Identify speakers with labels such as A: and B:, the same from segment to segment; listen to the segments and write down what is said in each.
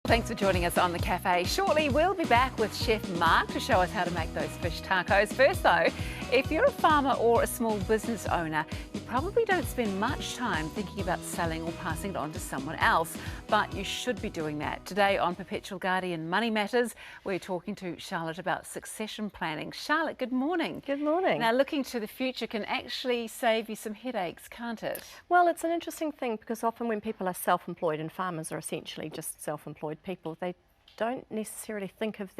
A: Thanks for joining us on the Cafe. Shortly, we'll be back with Chef Mark to show us how to make those fish tacos. First though, if you're a farmer or a small business owner, you probably don't spend much time thinking about selling or passing it on to someone else, but you should be doing that. Today on Perpetual Guardian Money Matters, we're talking to Charlotte about succession planning. Charlotte, good morning.
B: Good morning.
A: Now, looking to the future can actually save you some headaches, can't it?
B: Well, it's an interesting thing because often when people are self-employed, and farmers are essentially just self-employed people, they don't necessarily think of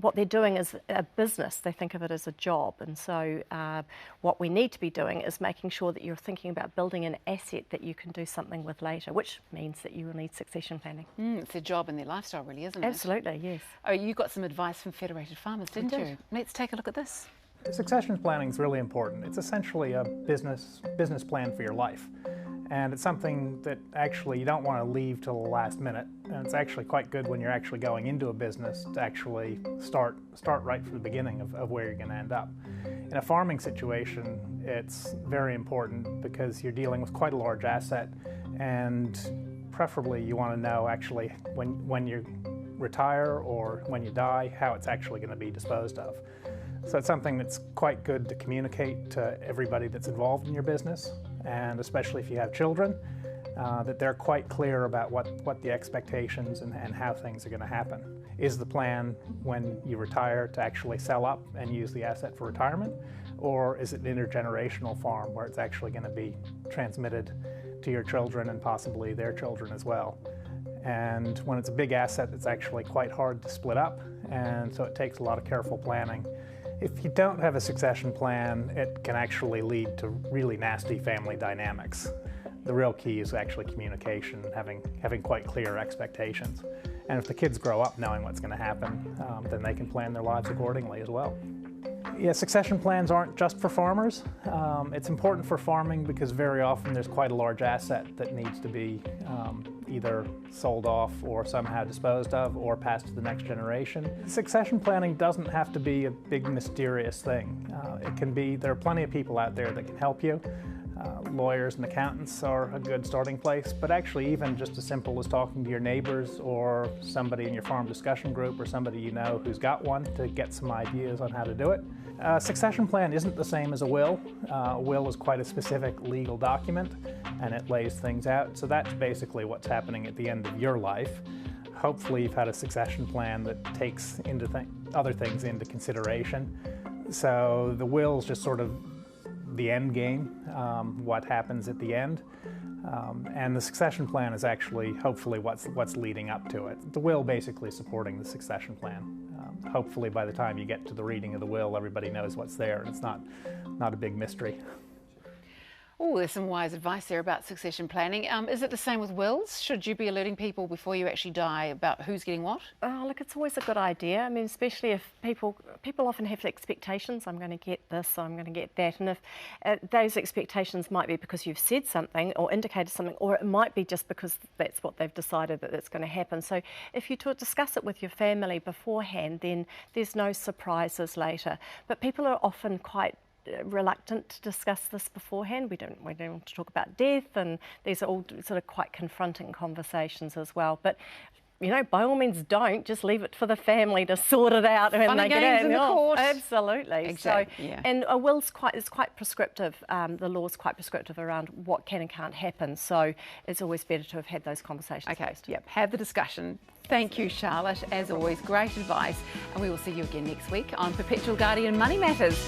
B: what they're doing as a business. They think of it as a job, and so what we need to be doing is making sure that you're thinking about building an asset that you can do something with later, which means that you will need succession planning.
A: It's their job and their lifestyle, really, isn't it?
B: Absolutely, yes.
A: Oh, you got some advice from Federated Farmers, didn't you? Let's take a look at this.
C: Succession planning is really important. It's essentially a business plan for your life. And it's something that actually you don't want to leave till the last minute. And it's actually quite good when you're actually going into a business to actually start right from the beginning of where you're going to end up. In a farming situation, it's very important because you're dealing with quite a large asset, and preferably you want to know actually when you retire or when you die, how it's actually going to be disposed of. So it's something that's quite good to communicate to everybody that's involved in your business, and especially if you have children, that they're quite clear about what the expectations and how things are going to happen. Is the plan when you retire to actually sell up and use the asset for retirement, or is it an intergenerational farm where it's actually going to be transmitted to your children and possibly their children as well? And when it's a big asset, it's actually quite hard to split up, and so it takes a lot of careful planning. If you don't have a succession plan, it can actually lead to really nasty family dynamics. The real key is actually communication and having quite clear expectations. And if the kids grow up knowing what's going to happen, then they can plan their lives accordingly as well. Yeah, succession plans aren't just for farmers. It's important for farming because very often there's quite a large asset that needs to be either sold off or somehow disposed of or passed to the next generation. Succession planning doesn't have to be a big mysterious thing. It can be, there are plenty of people out there that can help you. Lawyers and accountants are a good starting place, but actually even just as simple as talking to your neighbors or somebody in your farm discussion group or somebody you know who's got one to get some ideas on how to do it. Succession plan isn't the same as a will. A will is quite a specific legal document and it lays things out, so that's basically what's happening at the end of your life. Hopefully you've had a succession plan that takes other things into consideration. So the will is just sort of the end game, what happens at the end, and the succession plan is actually hopefully what's leading up to it. The will basically supporting the succession plan. Hopefully by the time you get to the reading of the will, everybody knows what's there and it's not a big mystery.
A: Oh, there's some wise advice there about succession planning. Is it the same with wills? Should you be alerting people before you actually die about who's getting what?
B: Oh, look, it's always a good idea. I mean, especially if people often have expectations. I'm going to get this, I'm going to get that. And if those expectations might be because you've said something or indicated something, or it might be just because that's what they've decided that it's going to happen. So if you discuss it with your family beforehand, then there's no surprises later. But people are often quite reluctant to discuss this beforehand. We don't want to talk about death, and these are all sort of quite confronting conversations as well. But you know, by all means, don't just leave it for the family to sort it out when they get in.
A: The court.
B: Absolutely.
A: Exactly.
B: So, yeah. And a will's quite prescriptive. The law's quite prescriptive around what can and can't happen. So it's always better to have had those conversations.
A: Okay.
B: First.
A: Yep. Have the discussion. Thank you, Charlotte. As always, great advice, and we will see you again next week on Perpetual Guardian Money Matters.